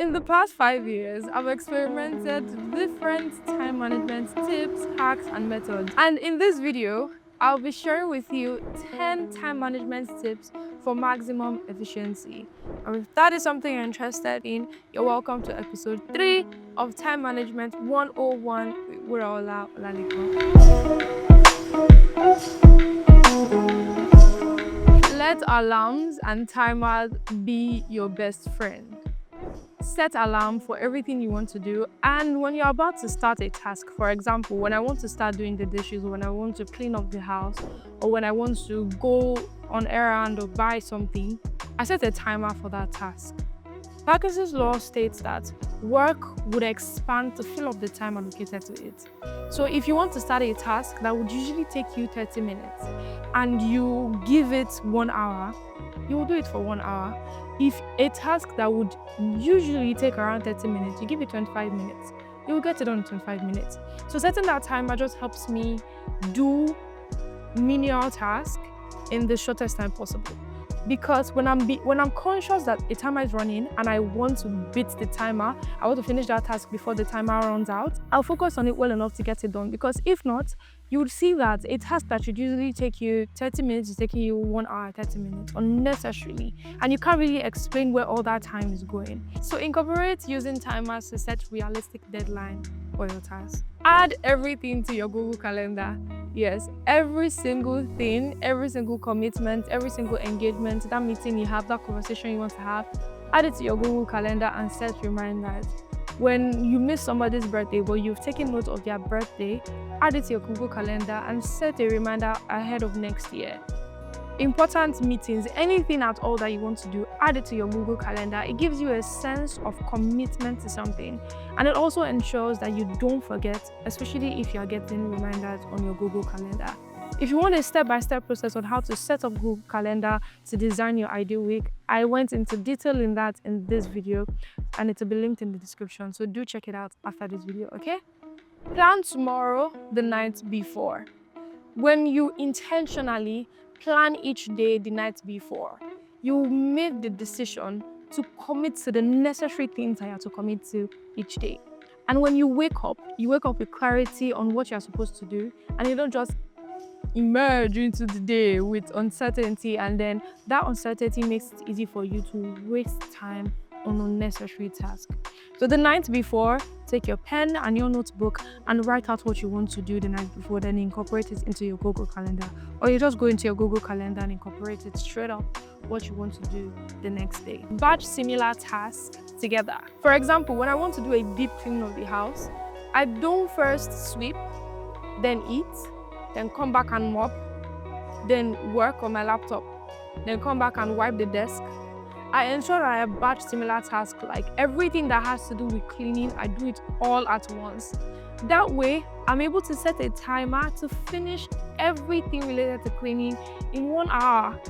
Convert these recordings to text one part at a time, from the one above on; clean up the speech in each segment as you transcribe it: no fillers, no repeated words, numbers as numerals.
In the past 5 years, I've experimented with different time management tips, hacks, and methods. And in this video, I'll be sharing with you 10 time management tips for maximum efficiency. And if that is something you're interested in, you're welcome to episode 3 of Time Management 101 with Wuraola Olalekan I. Let alarms and timers be your best friend. Set alarm for everything you want to do, and when you're about to start a task, for example, when I want to start doing the dishes, when I want to clean up the house, or when I want to go on errand or buy something, I set a timer for that task. Parkinson's law states that work would expand to fill up the time allocated to it. So if you want to start a task that would usually take you 30 minutes and you give it 1 hour, you will do it for 1 hour. If a task that would usually take around 30 minutes, you give it 25 minutes, you will get it done in 25 minutes. So setting that timer just helps me do menial tasks in the shortest time possible. Because when I'm conscious that a timer is running and I want to beat the timer, I want to finish that task before the timer runs out, I'll focus on it well enough to get it done. Because if not, you would see that a task that should usually take you 30 minutes is taking you 1 hour, 30 minutes unnecessarily. And you can't really explain where all that time is going. So incorporate using timers to set realistic deadline for your task. Add everything to your Google Calendar. Yes, every single thing, every single commitment, every single engagement, that meeting you have, that conversation you want to have, add it to your Google Calendar and set reminders. When you miss somebody's birthday, but you've taken note of their birthday, add it to your Google Calendar and set a reminder ahead of next year. Important meetings, anything at all that you want to do, add it to your Google Calendar. It gives you a sense of commitment to something, and it also ensures that you don't forget, especially if you're getting reminders on your Google Calendar. If you want a step-by-step process on how to set up Google Calendar to design your ideal week, I went into detail in that in this video, and it will be linked in the description, so do check it out after this video, okay? Plan tomorrow the night before. When you intentionally plan each day the night before, you make the decision to commit to the necessary things that you have to commit to each day. And when you wake up with clarity on what you're supposed to do, and you don't just emerge into the day with uncertainty, and then that uncertainty makes it easy for you to waste time on unnecessary tasks. So the night before, take your pen and your notebook and write out what you want to do the night before, then incorporate it into your Google Calendar. Or you just go into your Google Calendar and incorporate it straight up what you want to do the next day. Batch similar tasks together. For example, when I want to do a deep cleaning of the house, I don't first sweep, then eat, then come back and mop, then work on my laptop, then come back and wipe the desk. I ensure that I batch similar tasks, like everything that has to do with cleaning, I do it all at once. That way, I'm able to set a timer to finish everything related to cleaning in 1 hour,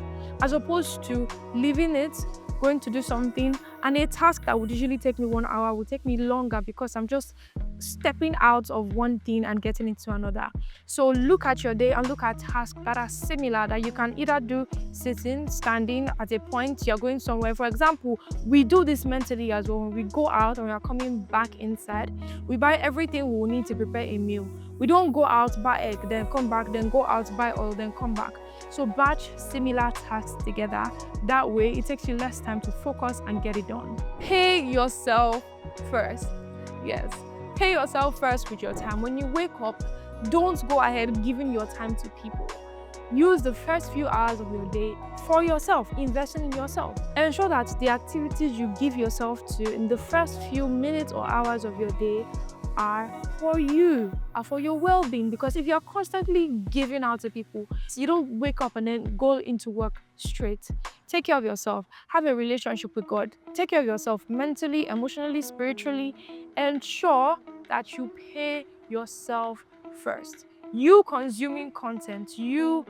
as opposed to leaving it, going to do something, and a task that would usually take me 1 hour will take me longer because I'm just stepping out of one thing and getting into another. So look at your day and look at tasks that are similar that you can either do sitting, standing, at a point you're going somewhere. For example, we do this mentally as well. When we go out and we are coming back inside, we buy everything we will need to prepare a meal. We don't go out, buy egg, then come back, then go out, buy oil, then come back. So batch similar tasks together. That way, it takes you less time to focus and get it done. Pay yourself first. Yes, pay yourself first with your time. When you wake up, don't go ahead giving your time to people. Use the first few hours of your day for yourself, investing in yourself. Ensure that the activities you give yourself to in the first few minutes or hours of your day are for you, are for your well-being. Because if you're constantly giving out to people, you don't wake up and then go into work straight. Take care of yourself. Have a relationship with God. Take care of yourself mentally, emotionally, spiritually. Ensure that you pay yourself first. You consuming content, you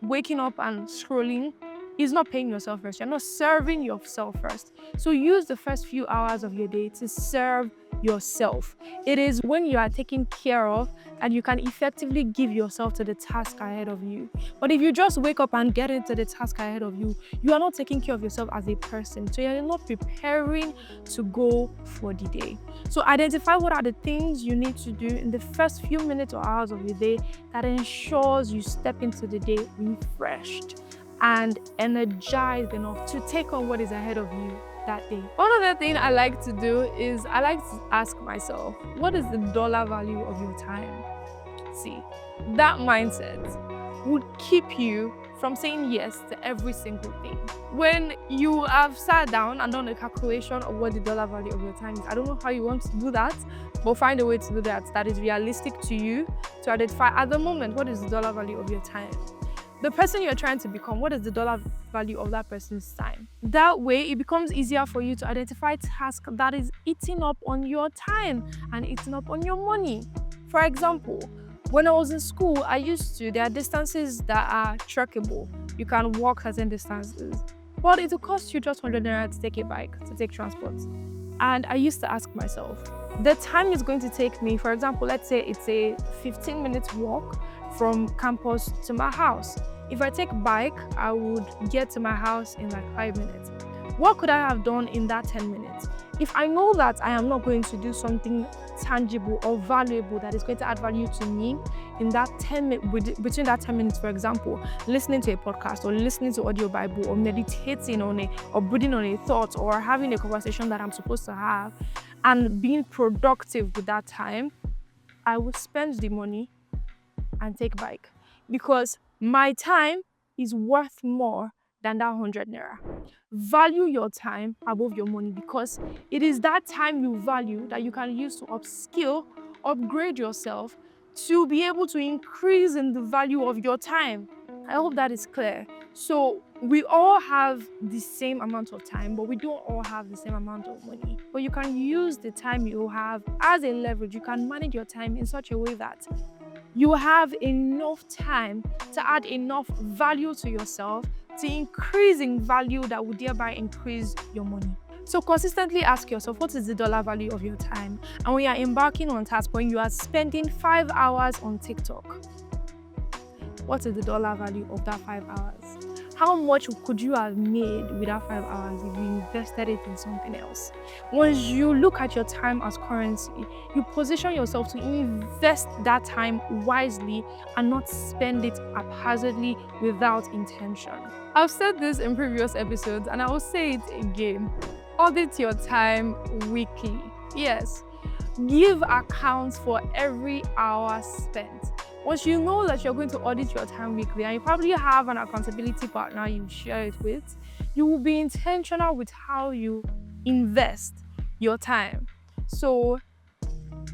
waking up and scrolling is not paying yourself first. You're not serving yourself first. So use the first few hours of your day to serve yourself. It is when you are taken care of and you can effectively give yourself to the task ahead of you. But if you just wake up and get into the task ahead of you, you are not taking care of yourself as a person. So you're not preparing to go for the day. So identify what are the things you need to do in the first few minutes or hours of your day that ensures you step into the day refreshed and energized enough to take on what is ahead of you that day. One other thing I like to do is I like to ask myself, what is the dollar value of your time? See, that mindset would keep you from saying yes to every single thing. When you have sat down and done a calculation of what the dollar value of your time is, I don't know how you want to do that, but find a way to do that is realistic to you to identify at the moment what is the dollar value of your time. The person you're trying to become, what is the dollar value of that person's time? That way, it becomes easier for you to identify tasks that is eating up on your time and eating up on your money. For example, when I was in school, there are distances that are trackable. You can walk certain distances. But it will cost you just 100 naira to take a bike, to take transport. And I used to ask myself, the time it's going to take me, for example, let's say it's a 15-minute walk from campus to my house. If I take a bike, I would get to my house in like 5 minutes. What could I have done in that 10 minutes? If I know that I am not going to do something tangible or valuable that is going to add value to me in that 10 minutes, between that 10 minutes, for example, listening to a podcast or listening to audio Bible or meditating on it or brooding on a thought or having a conversation that I'm supposed to have and being productive with that time, I will spend the money and take bike because my time is worth more than that 100 naira. Value your time above your money because it is that time you value that you can use to upskill, upgrade yourself to be able to increase in the value of your time. I hope that is clear. So we all have the same amount of time, but we don't all have the same amount of money. But you can use the time you have as a leverage. You can manage your time in such a way that you have enough time to add enough value to yourself to increase in value that would thereby increase your money. So consistently ask yourself, what is the dollar value of your time? And when you are embarking on tasks, when you are spending 5 hours on TikTok, what is the dollar value of that 5 hours? How much could you have made with that 5 hours if you invested it in something else? Once you look at your time as currency, you position yourself to invest that time wisely and not spend it haphazardly without intention. I've said this in previous episodes and I will say it again. Audit your time weekly. Yes, give accounts for every hour spent. Once you know that you're going to audit your time weekly and you probably have an accountability partner you share it with, you will be intentional with how you invest your time. So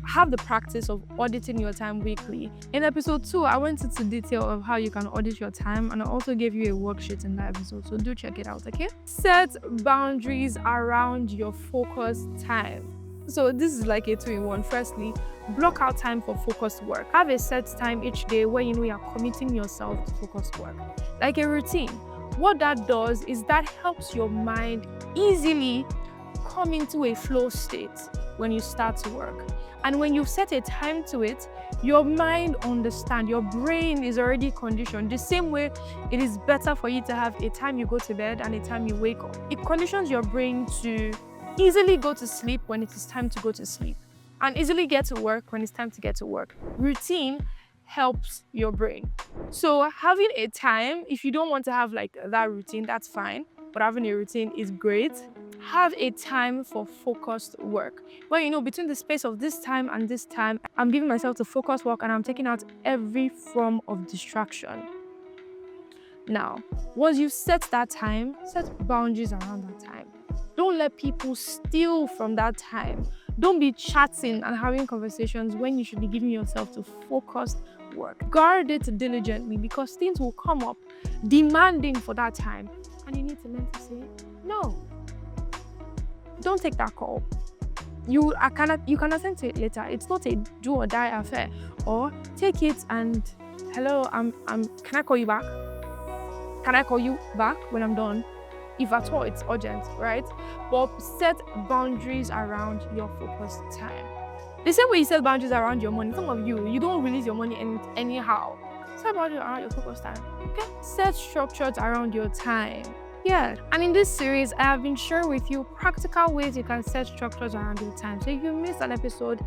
have the practice of auditing your time weekly. In episode 2, I went into detail of how you can audit your time and I also gave you a worksheet in that episode, so do check it out, okay? Set boundaries around your focus time. So this is like a 2-in-1. Firstly, block out time for focused work. Have a set time each day where you know you are committing yourself to focused work. Like a routine. What that does is that helps your mind easily come into a flow state when you start to work. And when you set a time to it, your mind understands, your brain is already conditioned. The same way it is better for you to have a time you go to bed and a time you wake up. It conditions your brain to easily go to sleep when it is time to go to sleep and easily get to work when it's time to get to work. Routine helps your brain. So having a time, if you don't want to have like that routine, that's fine, but having a routine is great. Have a time for focused work. Well, you know, between the space of this time and this time, I'm giving myself to focus work and I'm taking out every form of distraction. Now, once you've set that time, set boundaries around that time. Don't let people steal from that time. Don't be chatting and having conversations when you should be giving yourself to focused work. Guard it diligently because things will come up demanding for that time and you need to learn to say no. Don't take that call. You can attend to it later. It's not a do or die affair. Or take it and hello, can I call you back? Can I call you back when I'm done? If at all it's urgent, right? but set boundaries around your focus time. The same way you set boundaries around your money, some of you don't release your money anyhow. Set boundaries around your focus time. Okay? Set structures around your time. Yeah, and in this series, I have been sharing with you practical ways you can set structures around your time. So if you missed an episode,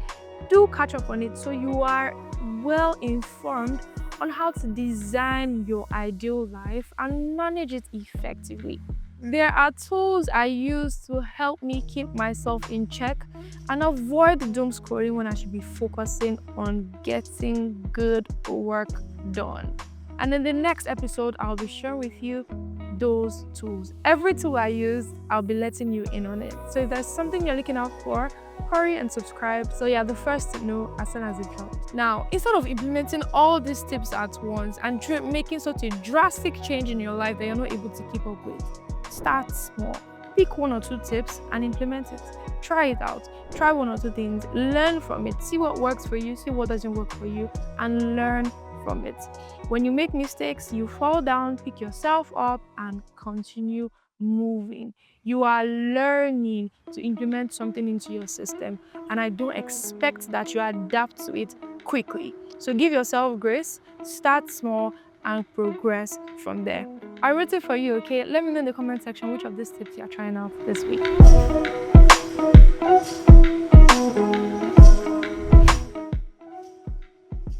do catch up on it so you are well informed on how to design your ideal life and manage it effectively. There are tools I use to help me keep myself in check and avoid doom scrolling when I should be focusing on getting good work done. And in the next episode, I'll be sharing with you those tools. Every tool I use, I'll be letting you in on it. So if there's something you're looking out for, hurry and subscribe so you're the first to know as soon as it drops. Now, instead of implementing all these tips at once and making such a drastic change in your life that you're not able to keep up with, start small. Pick 1 or 2 tips and implement it. Try it out. Try 1 or 2 things. Learn from it. See what works for you, see what doesn't work for you, and learn from it. When you make mistakes, you fall down, pick yourself up, and continue moving. You are learning to implement something into your system, and I don't expect that you adapt to it quickly. So give yourself grace, start small, and progress from there. I wrote it for you, okay? Let me know in the comment section which of these tips you're trying out this week.